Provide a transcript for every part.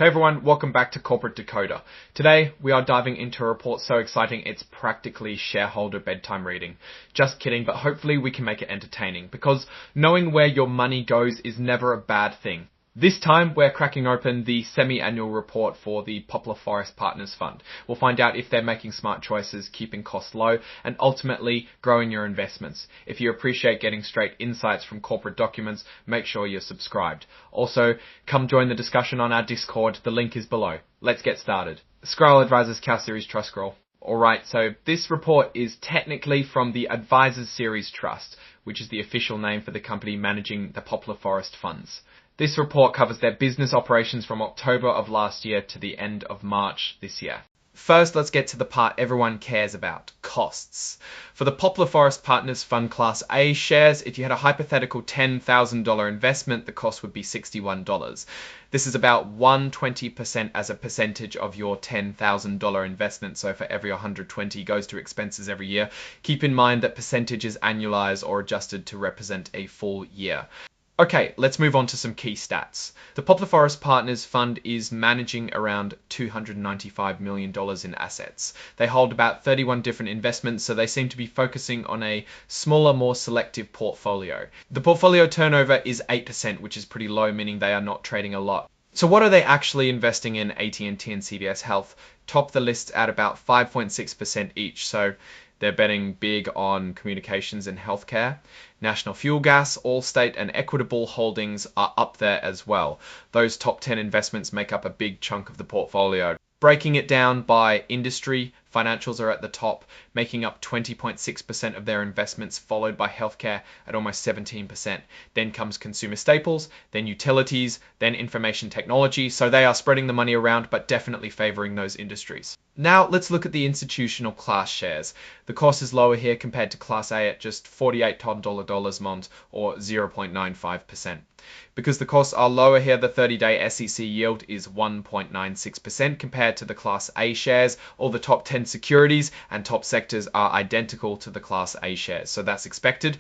Hey everyone, welcome back to Corporate Decoder. Today, we are diving into a report so exciting it's practically shareholder bedtime reading. Just kidding, but hopefully we can make it entertaining, because knowing where your money goes is never a bad thing. This time, we're cracking open the semi-annual report for the Poplar Forest Partners Fund. We'll find out if they're making smart choices, keeping costs low, and ultimately growing your investments. If you appreciate getting straight insights from corporate documents, make sure you're subscribed. Also, come join the discussion on our Discord. The link is below. Let's get started. Scroll Advisors Cow Series Trust Scroll. Alright, so this report is technically from the Advisors Series Trust, which is the official name for the company managing the Poplar Forest funds. This report covers their business operations from October of last year to the end of March this year. First, let's get to the part everyone cares about, costs. For the Poplar Forest Partners Fund Class A shares, if you had a hypothetical $10,000 investment, the cost would be $61. This is about 120% as a percentage of your $10,000 investment, so for every 120 goes to expenses every year. Keep in mind that percentage is annualized or adjusted to represent a full year. Okay, let's move on to some key stats. The Poplar Forest Partners Fund is managing around $295 million in assets. They hold about 31 different investments, so they seem to be focusing on a smaller, more selective portfolio. The portfolio turnover is 8%, which is pretty low, meaning they are not trading a lot. So what are they actually investing in? AT&T and CVS Health top the list at about 5.6% each, so they're betting big on communications and healthcare. National Fuel Gas, Allstate and Equitable Holdings are up there as well. Those top 10 investments make up a big chunk of the portfolio. Breaking it down by industry, financials are at the top, making up 20.6% of their investments, followed by healthcare at almost 17%. Then comes consumer staples, then utilities, then information technology. So they are spreading the money around, but definitely favoring those industries. Now let's look at the institutional class shares. The cost is lower here compared to Class A at just $48 mont or 0.95%. Because the costs are lower here, the 30-day SEC yield is 1.96% compared to the Class A shares. All the top 10 securities and top sectors are identical to the Class A shares, so that's expected.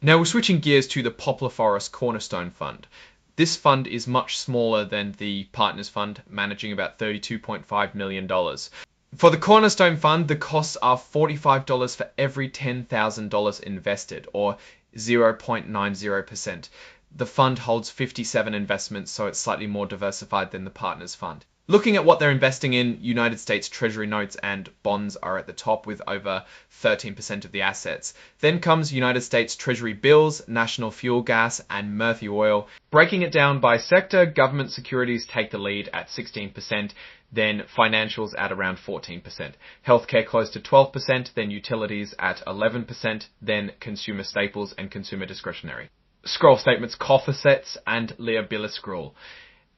Now we're switching gears to the Poplar Forest Cornerstone Fund. This fund is much smaller than the Partners Fund, managing about $32.5 million. For the Cornerstone Fund, the costs are $45 for every $10,000 invested, or 0.90%. The fund holds 57 investments, so it's slightly more diversified than the Partners Fund. Looking at what they're investing in, United States Treasury notes and bonds are at the top with over 13% of the assets. Then comes United States Treasury bills, National Fuel Gas, and Murphy Oil. Breaking it down by sector, government securities take the lead at 16%, then financials at around 14%. Healthcare close to 12%, then utilities at 11%, then consumer staples and consumer discretionary. Scroll statements, cough assets, and liability scroll.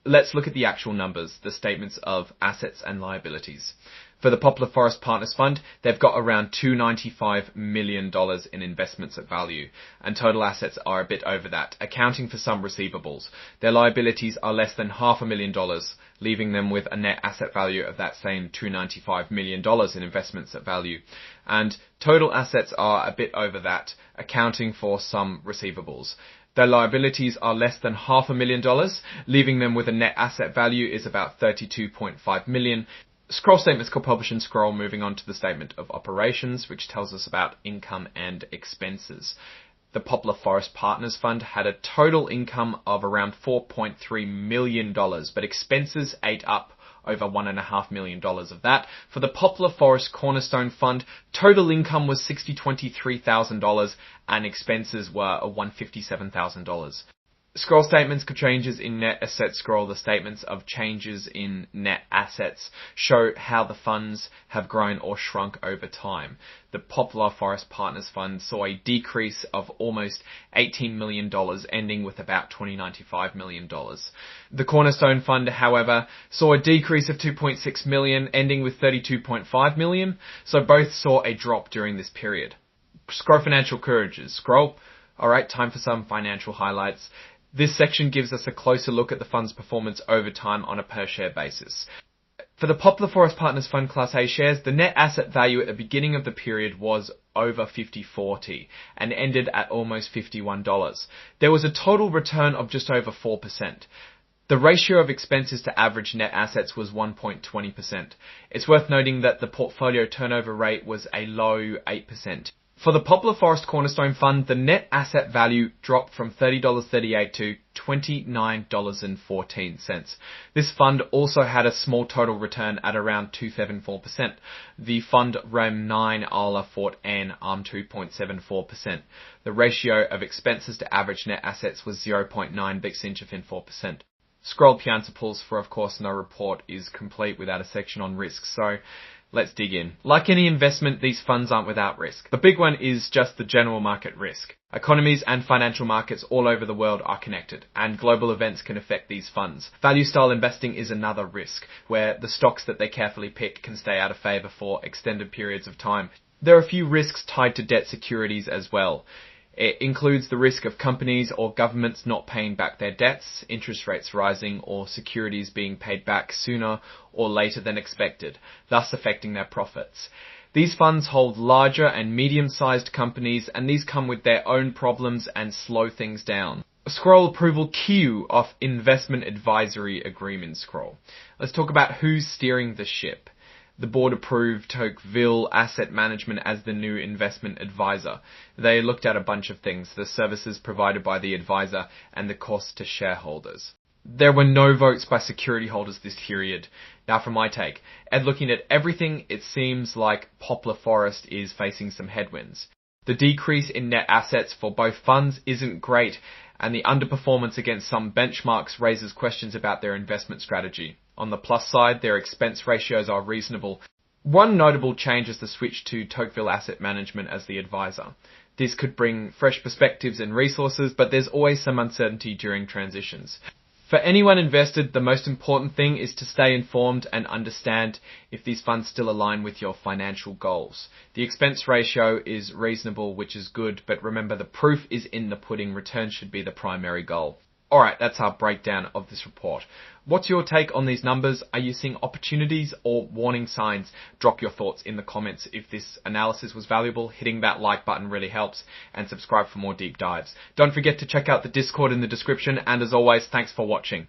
Let's look at the actual numbers, the statements of assets and liabilities. For the Poplar Forest Partners Fund, they've got around $295 million in investments at value, and total assets are a bit over that, accounting for some receivables. Their liabilities are less than $500,000, leaving them with a net asset value of that same $295 million in investments at value. And total assets are a bit over that, accounting for some receivables. Their liabilities are less than $500,000, leaving them with a net asset value is about $32.5 million. Scroll statements called Publish and Scroll, moving on to the statement of operations, which tells us about income and expenses. The Poplar Forest Partners Fund had a total income of around $4.3 million, but expenses ate up over $1.5 million of that. For the Poplar Forest Cornerstone Fund, total income was $23,000 and expenses were $157,000. Scroll statements of changes in net assets. Scroll the statements of changes in net assets show how the funds have grown or shrunk over time. The Poplar Forest Partners Fund saw a decrease of almost $18 million, ending with about $95 million. The Cornerstone Fund, however, saw a decrease of $2.6 million, ending with $32.5 million, so both saw a drop during this period. Scroll financial courages. Scroll. Alright, time for some financial highlights. This section gives us a closer look at the fund's performance over time on a per share basis. For the Poplar Forest Partners Fund Class A shares, the net asset value at the beginning of the period was over $50.40 and ended at almost $51. There was a total return of just over 4%. The ratio of expenses to average net assets was 1.20%. It's worth noting that the portfolio turnover rate was a low 8%. For the Poplar Forest Cornerstone Fund, the net asset value dropped from $30.38 to $29.14. This fund also had a small total return at around 2.74%. The fund RAM 9 Ala Fort N 2.74%. The ratio of expenses to average net assets was 0.9 Bixinchafin 4%. Scroll principles for, of course, no report is complete without a section on risk, so let's dig in. Like any investment, these funds aren't without risk. The big one is just the general market risk. Economies and financial markets all over the world are connected, and global events can affect these funds. Value style investing is another risk, where the stocks that they carefully pick can stay out of favour for extended periods of time. There are a few risks tied to debt securities as well. It includes the risk of companies or governments not paying back their debts, interest rates rising, or securities being paid back sooner or later than expected, thus affecting their profits. These funds hold larger and medium-sized companies, and these come with their own problems and slow things down. Scroll approval queue of investment advisory agreement scroll. Let's talk about who's steering the ship. The board approved Tocqueville Asset Management as the new investment advisor. They looked at a bunch of things, the services provided by the advisor and the cost to shareholders. There were no votes by security holders this period. Now for my take. Ed, looking at everything, it seems like Poplar Forest is facing some headwinds. The decrease in net assets for both funds isn't great, and the underperformance against some benchmarks raises questions about their investment strategy. On the plus side, their expense ratios are reasonable. One notable change is the switch to Tocqueville Asset Management as the advisor. This could bring fresh perspectives and resources, but there's always some uncertainty during transitions. For anyone invested, the most important thing is to stay informed and understand if these funds still align with your financial goals. The expense ratio is reasonable, which is good, but remember the proof is in the pudding. Return should be the primary goal. Alright, that's our breakdown of this report. What's your take on these numbers? Are you seeing opportunities or warning signs? Drop your thoughts in the comments. If this analysis was valuable, hitting that like button really helps, and subscribe for more deep dives. Don't forget to check out the Discord in the description, and as always, thanks for watching.